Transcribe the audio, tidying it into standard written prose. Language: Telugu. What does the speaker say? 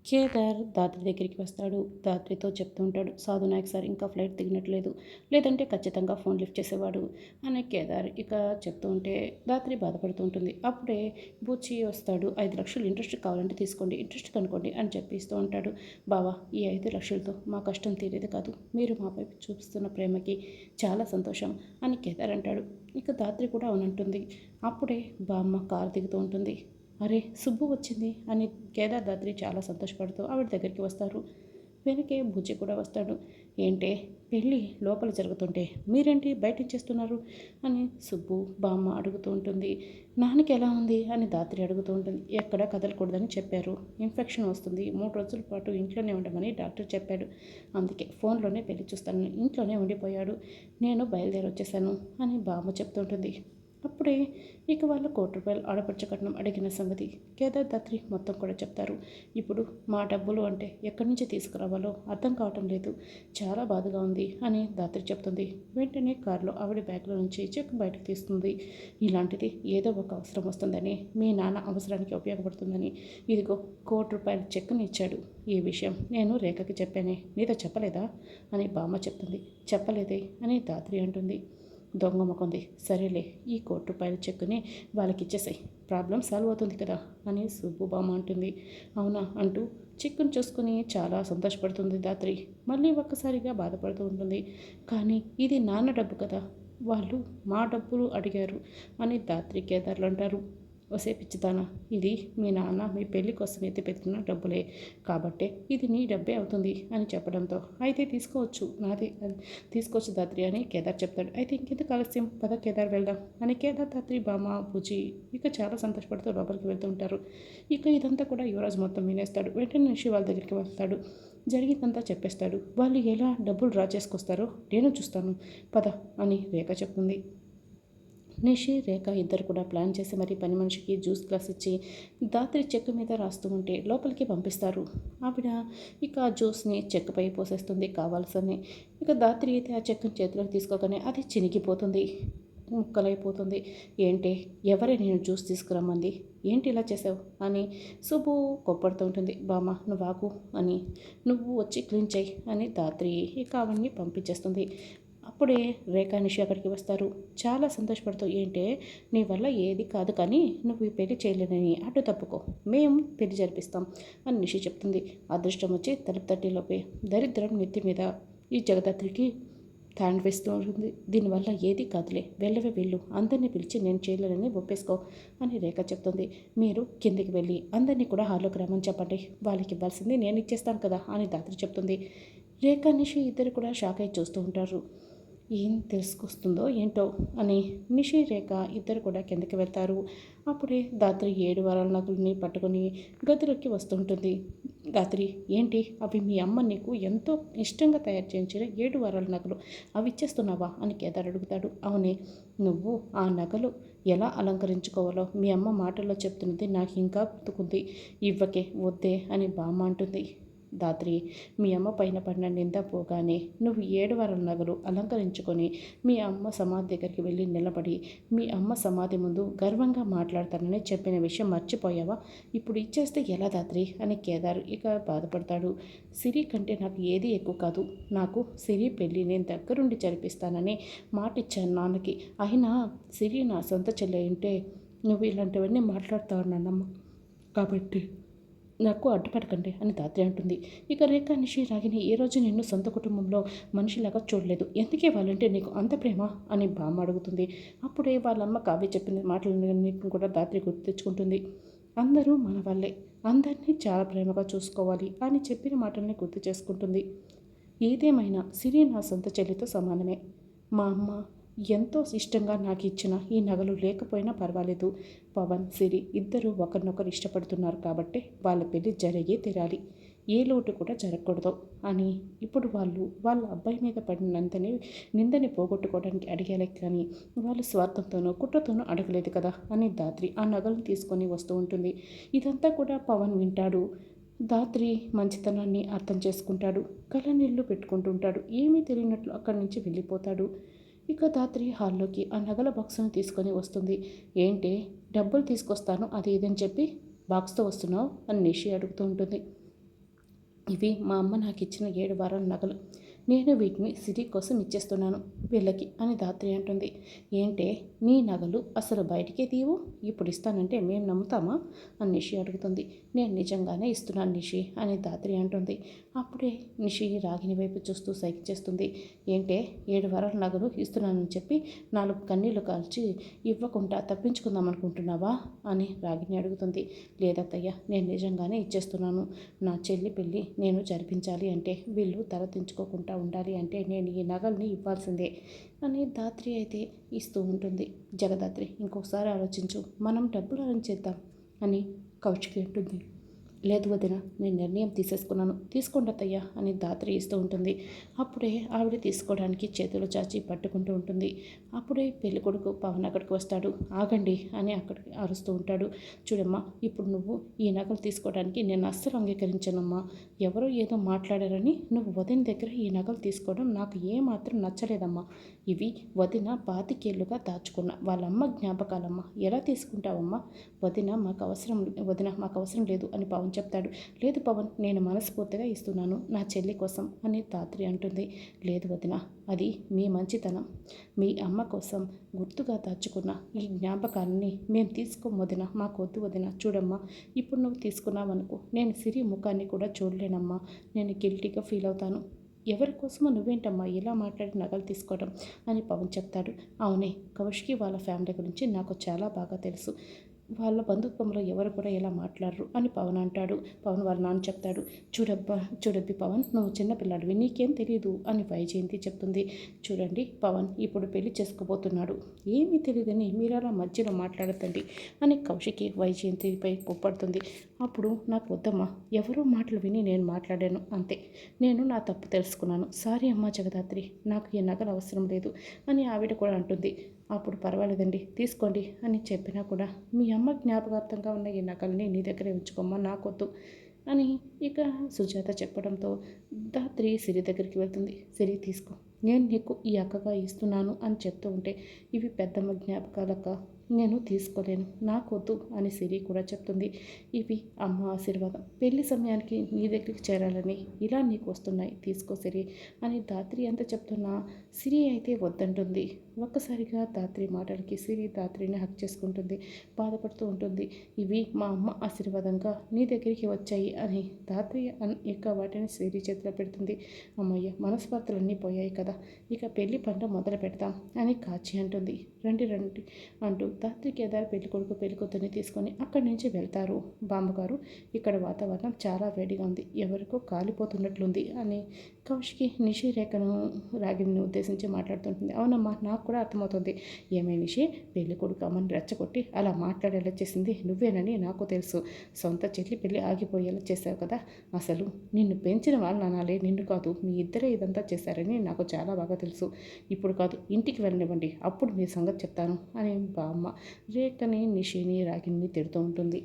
కేదార్ దాత్రి దగ్గరికి వస్తాడు. దాత్రితో చెప్తూ ఉంటాడు, సాధు నాయక్ సార్ ఇంకా ఫ్లైట్ దిగినట్లేదు, లేదంటే ఖచ్చితంగా ఫోన్ లిఫ్ట్ చేసేవాడు అని కేదార్ ఇక చెప్తూ ఉంటే దాత్రి బాధపడుతూ ఉంటుంది. అప్పుడే బూచి వస్తాడు. 5 లక్షలు ఇంట్రెస్ట్ కావాలంటే తీసుకోండి, ఇంట్రెస్ట్ కనుక్కోండి అని చెప్పిస్తూ ఉంటాడు. బావా, ఈ 5 లక్షలతో మా కష్టం తీరేది కాదు, మీరు మాపై చూపిస్తున్న ప్రేమకి చాలా సంతోషం అని కేదార్ అంటాడు. ఇక దాత్రి కూడా అవునంటుంది. అప్పుడే బామ్మ కారు దిగుతూ ఉంటుంది. అరే సుబ్బు వచ్చింది అని కేదార్ దాత్రి చాలా సంతోషపడుతూ ఆవిడ దగ్గరికి వస్తారు. వెనకే బుజ్జి కూడా వస్తాడు. ఏంటే పెళ్ళి లోపల జరుగుతుంటే మీరేంటి బయట చేస్తున్నారు అని సుబ్బు బామ్మ అడుగుతూ ఉంటుంది. నాన్నకి ఎలా ఉంది అని దాత్రి అడుగుతూ ఉంటుంది. ఎక్కడ కదలకూడదని చెప్పారు, ఇన్ఫెక్షన్ వస్తుంది, 3 రోజుల పాటు ఇంట్లోనే ఉండమని డాక్టర్ చెప్పాడు, అందుకే ఫోన్లోనే పెళ్లి చూస్తాను, ఇంట్లోనే ఉండిపోయాడు, నేను బయలుదేరి వచ్చేసాను అని బామ్మ చెప్తుంటుంది. అప్పుడే ఇక వాళ్ళు ₹1,00,00,000 ఆడపడుచు కట్నం అడిగిన సంగతి కేదార్ దాత్రి మొత్తం కూడా చెప్తారు. ఇప్పుడు మా డబ్బులు అంటే ఎక్కడి నుంచి తీసుకురావాలో అర్థం కావటం లేదు, చాలా బాధగా ఉంది అని దాత్రి చెప్తుంది. వెంటనే కారులో ఆవిడ బ్యాగ్లో నుంచి చెక్ బయటకు తీస్తుంది. ఇలాంటిది ఏదో ఒక అవసరం వస్తుందని, మీ నాన్న అవసరానికి ఉపయోగపడుతుందని ఇదిగో ₹1,00,00,000 చెక్ని ఇచ్చాడు. ఈ విషయం నేను రేఖకి చెప్పానే, నీతో చెప్పలేదా అని బామ్మ చెప్తుంది. చెప్పలేదే అని దాత్రి అంటుంది. దొంగ ముఖంది, సరేలే ఈ ₹1,00,00,000 చెక్కుని వాళ్ళకి ఇచ్చేసాయి, ప్రాబ్లం సాల్వ్ అవుతుంది కదా అని సుబ్బుబామ్మ అంటుంది. అవునా అంటూ చెక్కును చూసుకుని చాలా సంతోషపడుతుంది దాత్రి. మళ్ళీ ఒక్కసారిగా బాధపడుతూ ఉంటుంది. కానీ ఇది నాన్న డబ్బు కదా, వాళ్ళు మా డబ్బులు అడిగారు అని దాత్రి కేదార్లు అంటారు. ఒసే పిచ్చిదానా, ఇది మీ నాన్న మీ పెళ్లి కోసం ఎత్తిపెట్టిన డబ్బులే, కాబట్టే ఇది నీ డబ్బే అవుతుంది అని చెప్పడంతో అయితే తీసుకోవచ్చు, నాదే తీసుకోవచ్చు దాత్రి అని కేదార్ చెప్తాడు. అయితే ఇంకెందుకు ఆలస్యం, పద కేదార్ వెళ్దాం అని కేదార్ దాత్రి బామ్మ బుజ్జి ఇక చాలా సంతోషపడుతూ లోపలికి వెళ్తూ ఉంటారు. ఇక ఇదంతా కూడా యువరాజు మొత్తం వినేస్తాడు. వెంటనే నిషి వాళ్ళ దగ్గరికి వెళ్తాడు. జరిగిందంతా చెప్పేస్తాడు. వాళ్ళు ఎలా డబ్బులు డ్రా చేసుకొస్తారో నేను చూస్తాను, పద అని రేఖ చెప్తుంది. నిషి రేఖ ఇద్దరు కూడా ప్లాన్ చేసి మరి పని మనిషికి జ్యూస్ గ్లాస్ ఇచ్చి దాత్రి చెక్కు మీద రాస్తూ ఉంటే లోపలికి పంపిస్తారు. ఆవిడ ఇక ఆ జ్యూస్ని చెక్కుపై పోసేస్తుంది కావాల్సని. ఇక దాత్రి అయితే ఆ చెక్కుని చేతిలోకి తీసుకోగానే అది చినిగిపోతుంది, ముక్కలైపోతుంది. ఏంటి, ఎవరే నేను జ్యూస్ తీసుకురమ్మంది, ఏంటి ఇలా చేసావు అని సుబ్బు కొప్పడుతూ ఉంటుంది. బామ్మ నువ్వు ఆగు అని, నువ్వు వచ్చి క్లీన్ చేయి అని దాత్రి ఇక అవన్నీ పంపించేస్తుంది. అప్పుడే రేఖా నిషి అక్కడికి వస్తారు. చాలా సంతోషపడుతూ, ఏంటే నీ వల్ల ఏది కాదు, కానీ నువ్వు ఈ పెళ్లి చేయలేనని అటు తప్పుకో, మేము పెళ్లి జరిపిస్తాం అని నిషి చెప్తుంది. అదృష్టం వచ్చి తలుపు తట్టిలోపే దరిద్రం నెత్తి మీద ఈ జగదాత్రికి తాండ్ వేస్తూ ఉంటుంది. దీనివల్ల ఏది కాదులే, వెళ్ళవే వెళ్ళు, అందరినీ పిలిచి నేను చేయలేనని ఒప్పేసుకో అని రేఖ చెప్తుంది. మీరు కిందికి వెళ్ళి అందరినీ కూడా హాల్లోకి రమ్మని చెప్పండి, వాళ్ళకి ఇవ్వాల్సింది నేను ఇచ్చేస్తాను కదా అని దాత్రి చెప్తుంది. రేఖ నిషి ఇద్దరు కూడా షాక్ అయి చూస్తూ ఉంటారు. ఏం తెలుసుకొస్తుందో ఏంటో అని నిషి రేఖ ఇద్దరు కూడా కిందకి వెళ్తారు. అప్పుడే దాత్రి 7 వారాల నగలని పట్టుకొని గదిలోకి వస్తుంటుంది. దాత్రి, ఏంటి అవి మీ అమ్మ నీకు ఎంతో ఇష్టంగా తయారు చేయించిన 7 వారాల నగలు, అవి ఇచ్చేస్తున్నావా అని కేదార్ అడుగుతాడు. అవునే, నువ్వు ఆ నగలు ఎలా అలంకరించుకోవాలో మీ అమ్మ మాటల్లో చెప్తున్నది నాకు ఇంకా గుర్తుకుంది, ఇవ్వకే వద్దే అని బామ్మ అంటుంది. దాత్రి, మీ అమ్మ పైన పడిన నింద పోగానే నువ్వు 7 వారాల నగలు అలంకరించుకొని మీ అమ్మ సమాధి దగ్గరికి వెళ్ళి నిలబడి మీ అమ్మ సమాధి ముందు గర్వంగా మాట్లాడతానని చెప్పిన విషయం మర్చిపోయావా, ఇప్పుడు ఇచ్చేస్తే ఎలా దాత్రి అని కేదార్ ఇక బాధపడతాడు. సిరి కంటే నాకు ఏది ఎక్కువ కాదు, నాకు సిరి పెళ్ళి నేను దగ్గరుండి జరిపిస్తానని మాట ఇచ్చాను నాన్నకి, అయినా సిరి నా సొంత చెల్లె ఉంటే నువ్వు ఇలాంటివన్నీ మాట్లాడతావు నాన్నమ్మ, కాబట్టి నాకు అడ్డుపడకండి అని దాత్రి అంటుంది. ఇక రేఖ నిషి రాగిని ఏ రోజు నిన్ను సొంత కుటుంబంలో మనిషిలాగా చూడలేదు, ఎందుకే వాళ్ళంటే నీకు అంత ప్రేమ అని బామ్మ అడుగుతుంది. అప్పుడే వాళ్ళమ్మ కావ్య చెప్పిన మాటలన్నింటిని కూడా దాత్రి గుర్తు తెచ్చుకుంటుంది. అందరూ మన వల్లే, అందరినీ చాలా ప్రేమగా చూసుకోవాలి అని చెప్పిన మాటల్ని గుర్తు చేసుకుంటుంది. ఏదేమైనా సిరి నా సొంత చెల్లితో సమానమే, మా అమ్మ ఎంతో ఇష్టంగా నాకు ఇచ్చిన ఈ నగలు లేకపోయినా పర్వాలేదు, పవన్ సిరి ఇద్దరు ఒకరినొకరు ఇష్టపడుతున్నారు కాబట్టి వాళ్ళ పెళ్లి జరిగే తీరాలి, ఏ లోటు కూడా జరగకూడదు అని ఇప్పుడు వాళ్ళు వాళ్ళ అబ్బాయి మీద పడినంతని నిందని పోగొట్టుకోవడానికి అడిగేలే, కానీ వాళ్ళు స్వార్థంతోనో కుట్రతోనో అడగలేదు కదా అని దాత్రి ఆ నగలను తీసుకొని వస్తూ ఉంటుంది. ఇదంతా కూడా పవన్ వింటాడు. దాత్రి మంచితనాన్ని అర్థం చేసుకుంటాడు. కళ్ళనీళ్ళు పెట్టుకుంటుంటాడు. ఏమీ తెలియనట్లు అక్కడి నుంచి వెళ్ళిపోతాడు. ఇక దాత్రి హాల్లోకి ఆ నగల బాక్సును తీసుకొని వస్తుంది. ఏంటి, డబ్బులు తీసుకొస్తాను అది ఇదని చెప్పి బాక్స్తో వస్తున్నావు అని నిషి అడుగుతూ ఉంటుంది. ఇవి మా అమ్మ నాకు ఇచ్చిన 7 వారాల నగలు. నేను వీటిని సిరి కోసం ఇచ్చేస్తున్నాను వీళ్ళకి అని ధాత్రి అంటుంది. ఏంటే నీ నగలు అసలు బయటికే తీవు, ఇప్పుడు ఇస్తానంటే మేము నమ్ముతామా అని నిషి అడుగుతుంది. నేను నిజంగానే ఇస్తున్నాను నిషి అని ధాత్రి అంటుంది. అప్పుడే నిషి రాగిని వైపు చూస్తూ సైగ చేస్తుంది. ఏంటే 7 వారాల నగలు ఇస్తున్నానని చెప్పి 4 కన్నీళ్లు కాల్చి ఇవ్వకుండా తప్పించుకుందాం అనుకుంటున్నావా అని రాగిని అడుగుతుంది. లేదత్తయ్య, నేను నిజంగానే ఇచ్చేస్తున్నాను. నా చెల్లి పెళ్ళి నేను జరిపించాలి అంటే, వీళ్ళు తల దించుకోకుండా ఉండాలి అంటే నేను ఈ నగల్ని ఇవ్వాల్సిందే అని ధాత్రి అయితే ఇస్తూ ఉంటుంది. జగదాత్రి, ఇంకొకసారి ఆలోచించు, మనం డబ్బులు అరేంజ్ చేద్దాం అని కౌశికి అంటుంది. లేదు వదిన, నేను నిర్ణయం తీసేసుకున్నాను, తీసుకోండి అత్తయ్య అని ధాత్రి ఇస్తూ ఉంటుంది. అప్పుడే ఆవిడ తీసుకోవడానికి చేతులు చాచి పట్టుకుంటూ ఉంటుంది. అప్పుడే పెళ్ళికొడుకు పవన్ అక్కడికి వస్తాడు. ఆగండి అని అక్కడికి అరుస్తూ ఉంటాడు. చూడమ్మా, ఇప్పుడు నువ్వు ఈ నగలు తీసుకోవడానికి నేను అస్సలు అంగీకరించనమ్మా. ఎవరో ఏదో మాట్లాడారని నువ్వు వదిన దగ్గర ఈ నగలు తీసుకోవడం నాకు ఏమాత్రం నచ్చలేదమ్మా. ఇవి వదిన 25 ఏళ్ళుగా దాచుకున్న వాళ్ళమ్మ జ్ఞాపకాలమ్మా. ఎలా తీసుకుంటావమ్మా? వదిన మాకు అవసరం లేదు అని పవన్ చెప్తాడు. లేదు పవన్, నేను మనస్ఫూర్తిగా ఇస్తున్నాను నా చెల్లి కోసం అని ధాత్రి అంటుంది. లేదు వదిన, అది మీ మంచితనం. మీ అమ్మ కోసం గుర్తుగా దాచుకున్న ఈ జ్ఞాపకాలని మేము తీసుకోం వదిన, మాకొద్దు వదిన. చూడమ్మా, ఇప్పుడు నువ్వు తీసుకున్నావనుకో, నేను సిరి ముఖాన్ని కూడా చూడలేనమ్మా. నేను గిల్టీగా ఫీల్ అవుతాను. ఎవరి కోసమో నువ్వేంటమ్మా ఇలా మాట్లాడి నగలు తీసుకోవడం అని పవన్ చెప్తాడు. అవునే, కౌశికి వాళ్ళ ఫ్యామిలీ గురించి నాకు చాలా బాగా తెలుసు. వాళ్ళ బంధుత్వంలో ఎవరు కూడా ఇలా మాట్లాడరు అని పవన్ అంటాడు. పవన్ వాళ్ళ నాన్న చెప్తాడు. చూడబ్బి పవన్, నువ్వు చిన్నపిల్లాడివి, నీకేం తెలియదు అని వైజయంతి చెప్తుంది. చూడండి పవన్ ఇప్పుడు పెళ్లి చేసుకోబోతున్నాడు, ఏమీ తెలియదని మీరు అలా మధ్యలో మాట్లాడతండి అని కౌశికి వైజయంతిపై కోప్పడుతుంది. అప్పుడు నాకు వద్దమ్మా, ఎవరో మాటలు విని నేను మాట్లాడాను అంతే. నేను నా తప్పు తెలుసుకున్నాను. సారీ అమ్మా జగదాత్రి, నాకు ఈ నగలు అవసరం లేదు అని ఆవిడ కూడా అంటుంది. అప్పుడు పర్వాలేదండి, తీసుకోండి అని చెప్పినా కూడా మీ అమ్మ జ్ఞాపకార్థంగా ఉన్న ఈ నగల్ని నీ దగ్గరే ఉంచుకోమ్మా, నాకొద్దు అని ఇక సుజాత చెప్పడంతో ధాత్రి సిరి దగ్గరికి వెళ్తుంది. సిరి తీసుకో, నేను నీకు ఈ అక్కగా ఇస్తున్నాను అని చెప్తూ ఉంటే, ఇవి పెద్దమ్మ జ్ఞాపకాలక్క, నేను తీసుకోలేను, నాకొద్దు అని సిరి కూడా చెప్తుంది. ఇవి అమ్మ ఆశీర్వాదం, పెళ్లి సమయానికి నీ దగ్గరికి చేరాలని ఇలా నీకు వస్తున్నాయి, తీసుకో సిరి అని ధాత్రి అంతా చెప్తున్నా సిరి అయితే వద్దంటుంది. ఒక్కసారిగా ధాత్రి మాటలకి సిరి ధాత్రిని హక్ చేసుకుంటుంది, బాధపడుతూ ఉంటుంది. ఇవి మా అమ్మ ఆశీర్వాదంగా నీ దగ్గరికి వచ్చాయి అని ధాత్రి ఇక వాటిని సిరి చేతిలో పెడుతుంది. అమ్మయ్య, మనస్పర్ధలన్నీ పోయాయి కదా, ఇక పెళ్లి పంట మొదలు పెడతాం అని కాచి అంటుంది. రండి రండి అంటూ ధాత్రి కేదార్ పెళ్ళికొడుకు పెళ్ళికూతుర్ని తీసుకొని అక్కడి నుంచి వెళ్తారు. బామ్మగారు, ఇక్కడ వాతావరణం చాలా వేడిగా ఉంది, ఎవరికో కాలిపోతున్నట్లుంది అని కౌశికి నిషి రేఖను రాగిని ఉద్దేశించి మాట్లాడుతుంటుంది. అవునమ్మా, నాకు కూడా అర్థమవుతుంది. ఏమే నిషి, పెళ్ళికొడుకు అమ్మని రెచ్చగొట్టి అలా మాట్లాడేలా చేసింది నువ్వేనని నాకు తెలుసు. సొంత చెల్లి పెళ్ళి ఆగిపోయేలా చేశావు కదా, అసలు నిన్ను పెంచిన వాళ్ళు అనాలే, నిన్ను కాదు. మీ ఇద్దరే ఇదంతా చేశారని నాకు చాలా బాగా తెలుసు. ఇప్పుడు కాదు, ఇంటికి వెళ్ళనివ్వండి, అప్పుడు మీ సంగతి చెప్తాను అని బామ్మ రేఖని నిషిని రాగిని తిడుతూ ఉంటుంది.